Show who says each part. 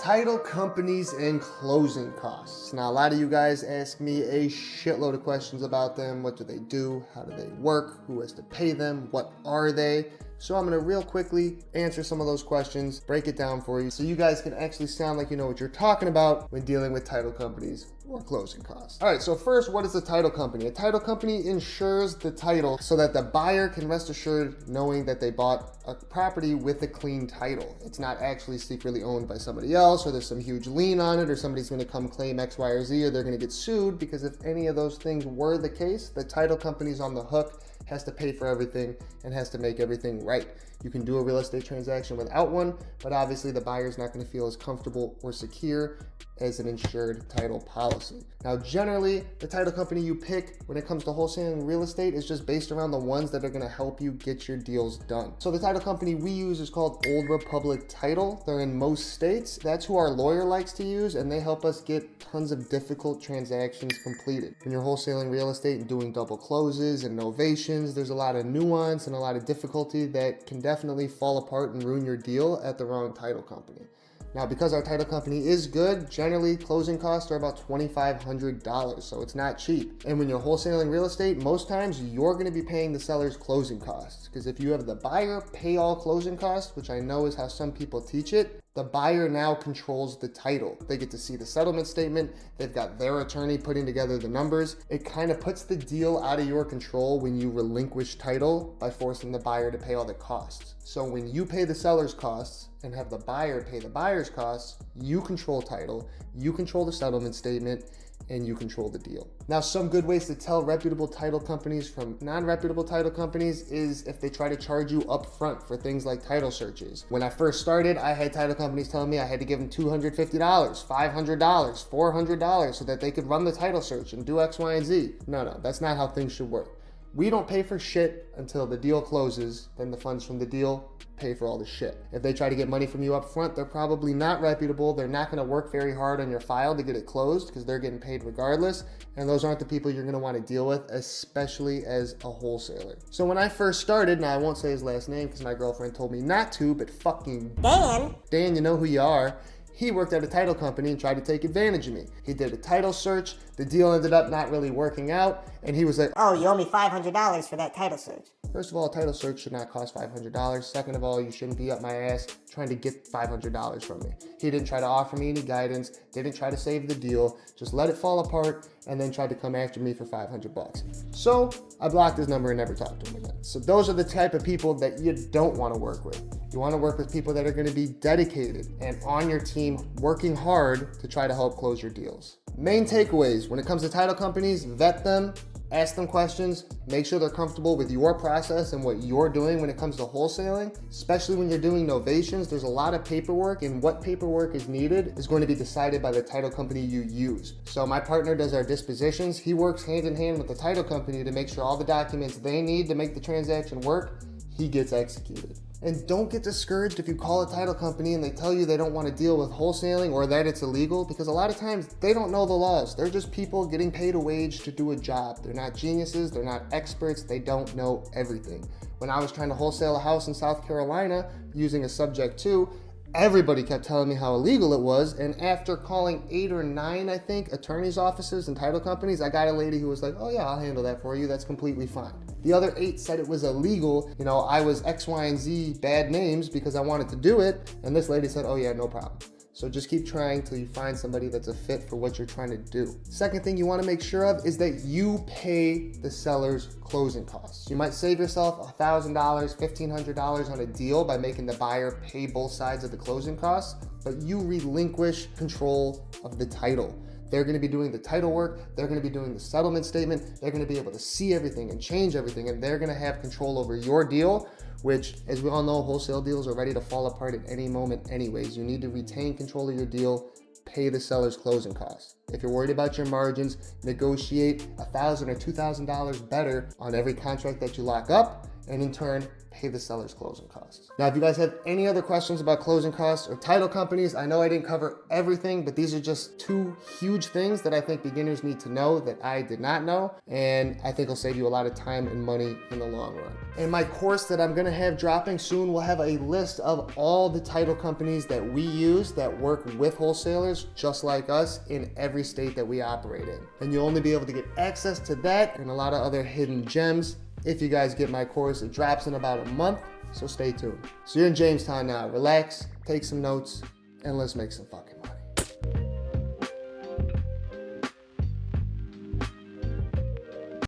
Speaker 1: Title companies and closing costs. Now, a lot of you guys ask me a shitload of questions about them. What do they do? How do they work? Who has to pay them? What are they? So I'm gonna real quickly answer some of those questions, break it down for you so you guys can actually sound like you know what you're talking about when dealing with title companies or closing costs. All right, so first, what is a title company? A title company insures the title so that the buyer can rest assured knowing that they bought a property with a clean title. It's not actually secretly owned by somebody else, or there's some huge lien on it, or somebody's gonna come claim X, Y, or Z, or they're gonna get sued, because if any of those things were the case, the title company's on the hook, has to pay for everything, and has to make everything right. You can do a real estate transaction without one, but obviously the buyer's not going to feel as comfortable or secure as an insured title policy. Now, generally, the title company you pick when it comes to wholesaling real estate is just based around the ones that are going to help you get your deals done. So the title company we use is called Old Republic Title. They're in most states. That's who our lawyer likes to use, and they help us get tons of difficult transactions completed. When you're wholesaling real estate and doing double closes and novations, there's a lot of nuance and a lot of difficulty that can definitely fall apart and ruin your deal at the wrong title company. Now, because our title company is good, generally closing costs are about $2,500, so it's not cheap. And when you're wholesaling real estate, most times you're gonna be paying the seller's closing costs. Because if you have the buyer pay all closing costs, which I know is how some people teach it, the buyer now controls the title. They get to see the settlement statement. They've got their attorney putting together the numbers. It kind of puts the deal out of your control when you relinquish title by forcing the buyer to pay all the costs. So when you pay the seller's costs and have the buyer pay the buyer's costs, you control title, you control the settlement statement, and you control the deal. Now, some good ways to tell reputable title companies from non-reputable title companies is if they try to charge you up front for things like title searches. When I first started, I had title companies telling me I had to give them $250, $500, $400 so that they could run the title search and do X, Y, and Z. No, that's not how things should work. We don't pay for shit until the deal closes, then the funds from the deal pay for all the shit. If they try to get money from you up front, they're probably not reputable. They're not gonna work very hard on your file to get it closed because they're getting paid regardless. And those aren't the people you're gonna wanna deal with, especially as a wholesaler. So when I first started, now I won't say his last name because my girlfriend told me not to, but fucking Dan, you know who you are. He worked at a title company and tried to take advantage of me. He did a title search. The deal ended up not really working out. And he was like,
Speaker 2: "Oh, you owe me $500 for that title search."
Speaker 1: First of all, a title search should not cost $500. Second of all, you shouldn't be up my ass trying to get $500 from me. He didn't try to offer me any guidance, didn't try to save the deal, just let it fall apart, and then tried to come after me for $500. So I blocked his number and never talked to him again. So those are the type of people that you don't want to work with. You want to work with people that are going to be dedicated and on your team, working hard to try to help close your deals. Main takeaways: when it comes to title companies, vet them, ask them questions, make sure they're comfortable with your process and what you're doing when it comes to wholesaling. Especially when you're doing novations, there's a lot of paperwork, and what paperwork is needed is going to be decided by the title company you use. So my partner does our dispositions. He works hand in hand with the title company to make sure all the documents they need to make the transaction work, he gets executed. And don't get discouraged if you call a title company and they tell you they don't want to deal with wholesaling or that it's illegal, because a lot of times they don't know the laws. They're just people getting paid a wage to do a job. They're not geniuses, they're not experts, they don't know everything. When I was trying to wholesale a house in South Carolina using a subject to, everybody kept telling me how illegal it was, and after calling 8 or 9, I think, attorneys' offices and title companies, I got a lady who was like, "Oh yeah, I'll handle that for you, that's completely fine." The other 8 said it was illegal. You know, I was X, Y, and Z bad names because I wanted to do it, and this lady said, "Oh yeah, no problem." So just keep trying till you find somebody that's a fit for what you're trying to do. Second thing you want to make sure of is that you pay the seller's closing costs. You might save yourself $1,000, $1,500 on a deal by making the buyer pay both sides of the closing costs, but you relinquish control of the title. They're going to be doing the title work, they're going to be doing the settlement statement, they're going to be able to see everything and change everything, and they're going to have control over your deal, which, as we all know, wholesale deals are ready to fall apart at any moment anyways. You need to retain control of your deal, pay the seller's closing costs. If you're worried about your margins, negotiate $1,000 or $2,000 better on every contract that you lock up. and in turn, pay the seller's closing costs. Now, if you guys have any other questions about closing costs or title companies, I know I didn't cover everything, but these are just two huge things that I think beginners need to know that I did not know, and I think will save you a lot of time and money in the long run. In my course that I'm gonna have dropping soon, we'll have a list of all the title companies that we use that work with wholesalers just like us in every state that we operate in. And you'll only be able to get access to that and a lot of other hidden gems if you guys get my course. It drops in about a month, so stay tuned. So you're in Jamestown now. Relax, take some notes, and let's make some fucking money.